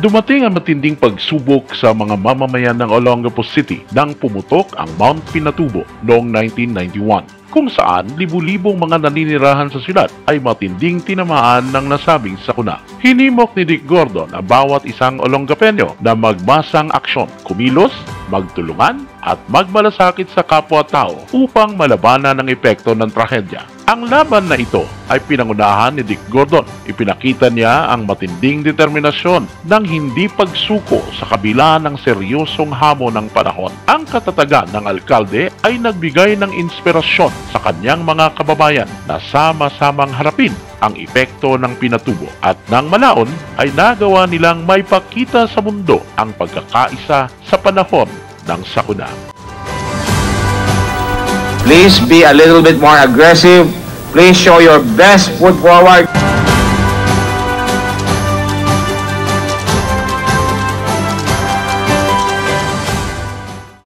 Dumating ang matinding pagsubok sa mga mamamayan ng Olongapo City nang pumutok ang Mount Pinatubo noong 1991, kung saan libu-libong mga naninirahan sa syudad ay matinding tinamaan ng nasabing sakuna. Hinimok ni Dick Gordon ang bawat isang Olongapeño na magmasang aksyon, kumilos, magtulungan at magmalasakit sa kapwa-tao upang malabanan ang epekto ng trahedya. Ang laban na ito ay pinangunahan ni Dick Gordon. Ipinakita niya ang matinding determinasyon ng hindi pagsuko sa kabila ng seryosong hamon ng panahon. Ang katatagan ng alkalde ay nagbigay ng inspirasyon sa kanyang mga kababayan na sama-samang harapin ang epekto ng Pinatubo at nang malaon ay nagawa nilang maipakita sa mundo ang pagkakaisa sa panahon ng sakuna. Please be a little bit more aggressive. Please show your best foot forward.